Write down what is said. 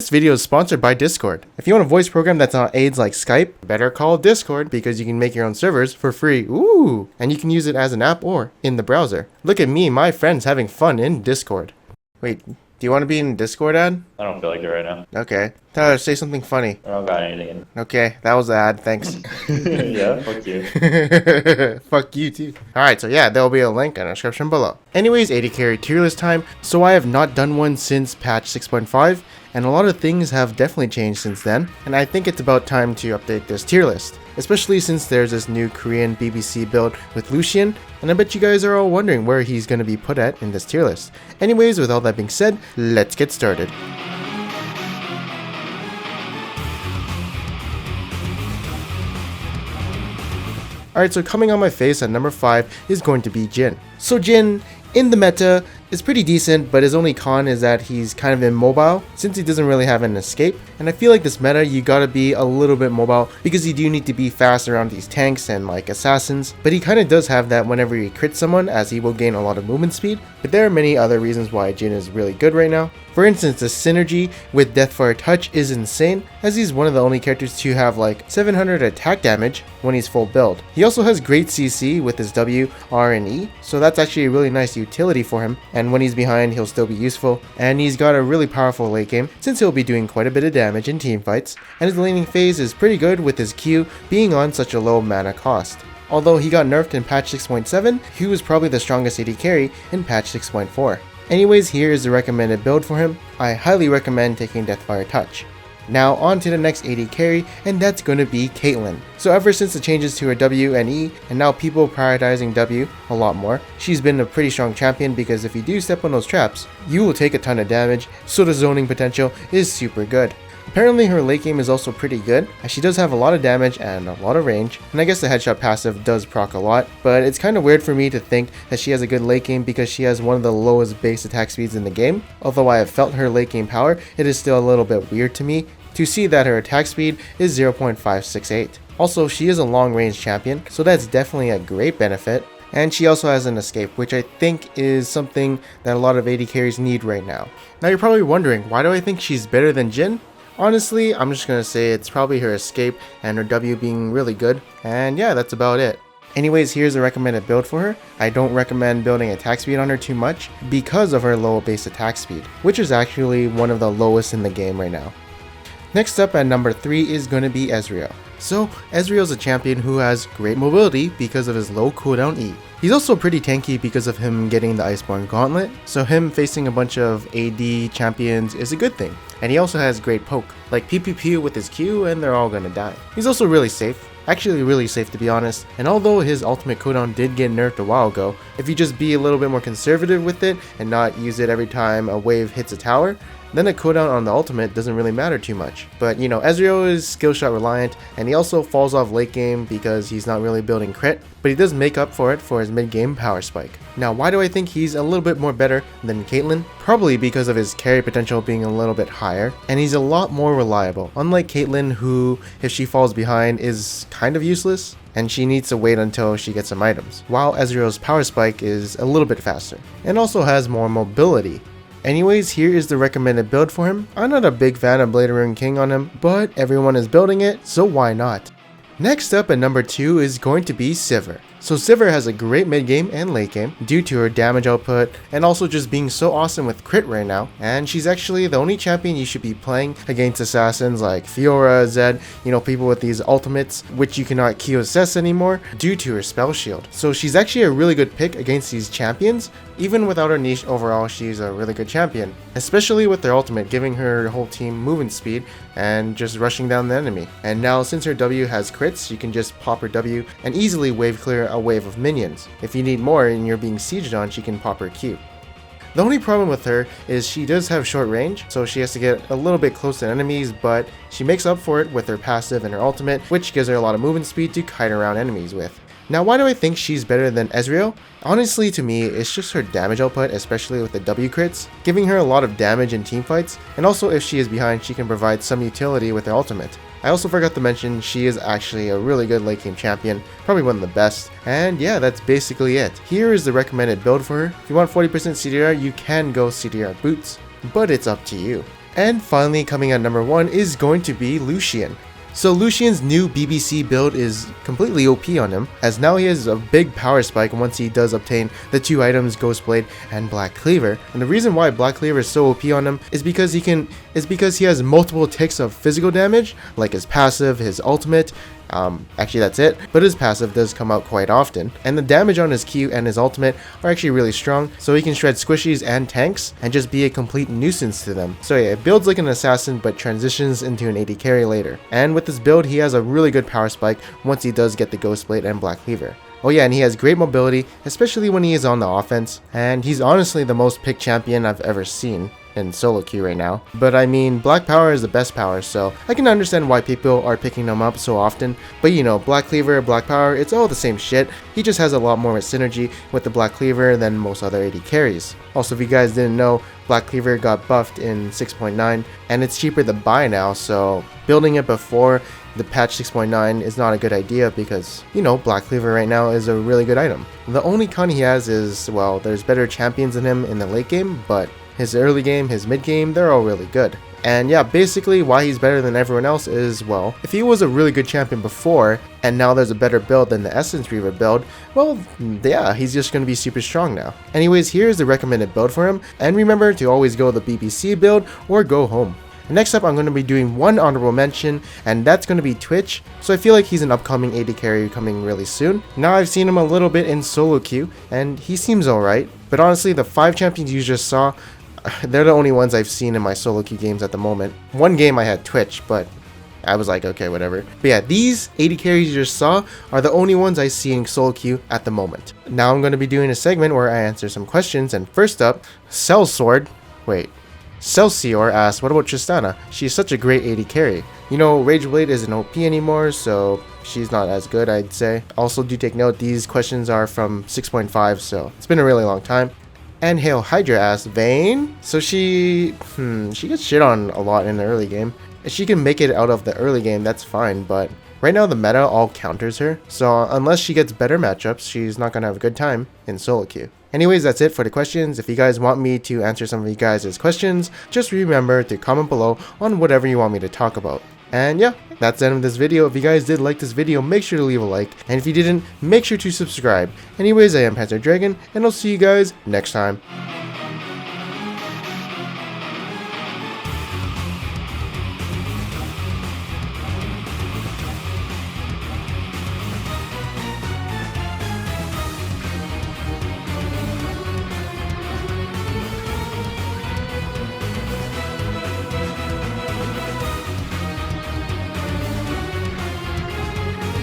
This video is sponsored by Discord. If you want a voice program that's not aids like Skype, better call Discord because you can make your own servers for free. Ooh! And you can use it as an app or in the browser. Look at me, my friends having fun in Discord. Wait, do you want to be in Discord, ad? I don't feel like it right now. Okay. Tyler, say something funny. I don't got anything. Okay, that was the ad, thanks. Yeah, fuck you. Fuck you too. Alright, so yeah, there will be a link in the description below. Anyways, 80 carry tier list time. So I have not done one since patch 6.5, and a lot of things have definitely changed since then, and I think it's about time to update this tier list. Especially since there's this new Korean BBC build with Lucian, and I bet you guys are all wondering where he's going to be put at in this tier list. Anyways, with all that being said, let's get started. Alright, so coming on my face at number 5 is going to be Jin. So Jin, in the meta, is pretty decent, but his only con is that he's kind of immobile since he doesn't really have an escape. And I feel like this meta, you gotta be a little bit mobile because you do need to be fast around these tanks and like assassins. But he kind of does have that whenever he crits someone, as he will gain a lot of movement speed. But there are many other reasons why Jin is really good right now. For instance, the synergy with DEATHFIRE touch is insane, as he's one of the only characters to have like 700 attack damage when he's full build. He also has great CC with his W, R, and E, so that's actually a really nice utility for him, and when he's behind he'll still be useful. And he's got a really powerful late game since he'll be doing quite a bit of damage in team fights, and his laning phase is pretty good with his Q being on such a low mana cost. Although he got nerfed in patch 6.7, he was probably the strongest AD carry in patch 6.4. Anyways, here is the recommended build for him. I highly recommend taking DEATHFIRE Touch. Now on to the next AD carry, and that's going to be Caitlyn. So ever since the changes to her W and E, and now people prioritizing W a lot more, she's been a pretty strong champion because if you do step on those traps, you will take a ton of damage, so the zoning potential is super good. Apparently her late game is also pretty good, as she does have a lot of damage and a lot of range, and I guess the headshot passive does proc a lot, but it's kind of weird for me to think that she has a good late game because she has one of the lowest base attack speeds in the game. Although I have felt her late game power, it is still a little bit weird to me to see that her attack speed is 0.568. Also, she is a long range champion, so that's definitely a great benefit. And she also has an escape, which I think is something that a lot of AD carries need right now. Now you're probably wondering, why do I think she's better than Jin? Honestly, I'm just gonna say it's probably her escape and her W being really good, and yeah, that's about it. Anyways, here's a recommended build for her. I don't recommend building attack speed on her too much because of her low base attack speed, which is actually one of the lowest in the game right now. Next up at number 3 is going to be Ezreal. So, Ezreal's a champion who has great mobility because of his low cooldown E. He's also pretty tanky because of him getting the Iceborne Gauntlet, so him facing a bunch of AD champions is a good thing. And he also has great poke, like PPP with his Q and they're all gonna die. He's also really safe, actually really safe to be honest, and although his ultimate cooldown did get nerfed a while ago, if you just be a little bit more conservative with it and not use it every time a wave hits a tower, then the cooldown on the ultimate doesn't really matter too much. But you know, Ezreal is skill shot reliant, and he also falls off late game because he's not really building crit, but he does make up for it for his mid game power spike. Now why do I think he's a little bit more better than Caitlyn? Probably because of his carry potential being a little bit higher, and he's a lot more reliable, unlike Caitlyn, who, if she falls behind, is kind of useless, and she needs to wait until she gets some items, while Ezreal's power spike is a little bit faster, and also has more mobility. Anyways, here is the recommended build for him. I'm not a big fan of Blade Rune King on him, but everyone is building it, so why not? Next up at number 2 is going to be Sivir. So Sivir has a great mid game and late game due to her damage output and also just being so awesome with crit right now, and she's actually the only champion you should be playing against assassins like Fiora, Zed, you know, people with these ultimates which you cannot Q assess anymore due to her spell shield. So she's actually a really good pick against these champions. Even without her niche, overall she's a really good champion, especially with their ultimate giving her whole team movement speed and just rushing down the enemy. And now since her W has crits, you can just pop her W and easily wave clear a wave of minions. If you need more and you're being sieged on, she can pop her Q. The only problem with her is she does have short range, so she has to get a little bit close to enemies, but she makes up for it with her passive and her ultimate, which gives her a lot of movement speed to kite around enemies with. Now why do I think she's better than Ezreal? Honestly, to me, it's just her damage output, especially with the W crits, giving her a lot of damage in teamfights, and also if she is behind, she can provide some utility with her ultimate. I also forgot to mention she is actually a really good late game champion, probably one of the best, and yeah, that's basically it. Here is the recommended build for her. If you want 40% CDR, you can go CDR boots, but it's up to you. And finally, coming at number 1 is going to be Lucian. So Lucian's new BBC build is completely OP on him, as now he has a big power spike once he does obtain the 2 items Ghost Blade and Black Cleaver. And the reason why Black Cleaver is so OP on him is because he has multiple ticks of physical damage, like his passive, his ultimate. Actually that's it, but his passive does come out quite often, and the damage on his Q and his ultimate are actually really strong, so he can shred squishies and tanks and just be a complete nuisance to them. So yeah, it builds like an assassin but transitions into an AD carry later, and with this build he has a really good power spike once he does get the Ghost Blade and Black Cleaver. Oh yeah, and he has great mobility, especially when he is on the offense, and he's honestly the most picked champion I've ever seen in solo queue right now. But I mean, Black Power is the best power, so I can understand why people are picking them up so often. But you know, Black Cleaver, Black Power, it's all the same shit. He just has a lot more synergy with the Black Cleaver than most other AD carries. Also, if you guys didn't know, Black Cleaver got buffed in 6.9, and it's cheaper to buy now, so building it before the patch 6.9 is not a good idea because, you know, Black Cleaver right now is a really good item. The only con he has is, well, there's better champions than him in the late game, but his early game, his mid game, they're all really good. And yeah, basically why he's better than everyone else is, well, if he was a really good champion before, and now there's a better build than the Essence Reaver build, well, yeah, he's just going to be super strong now. Anyways, here's the recommended build for him, and remember to always go the BBC build or go home. Next up, I'm going to be doing one honorable mention, and that's going to be Twitch. So I feel like he's an upcoming AD carry coming really soon. Now I've seen him a little bit in solo queue, and he seems alright, but honestly, the 5 champions you just saw, they're the only ones I've seen in my solo queue games at the moment. One game I had Twitch, but I was like, okay, whatever. But yeah, these AD carries you just saw are the only ones I see in solo queue at the moment. Now I'm going to be doing a segment where I answer some questions, and first up, Celsior asks, what about Tristana? She's such a great AD carry. You know, Rageblade isn't OP anymore, so she's not as good, I'd say. Also, do take note, these questions are from 6.5, so it's been a really long time. And Hail Hydra asks, Vayne? So she gets shit on a lot in the early game. If she can make it out of the early game, that's fine, but right now the meta all counters her, so unless she gets better matchups, she's not gonna have a good time in solo queue. Anyways, that's it for the questions. If you guys want me to answer some of you guys' questions, just remember to comment below on whatever you want me to talk about. And yeah, that's the end of this video. If you guys did like this video, make sure to leave a like, and if you didn't, make sure to subscribe. Anyways, I am Panzer Dragon, and I'll see you guys next time.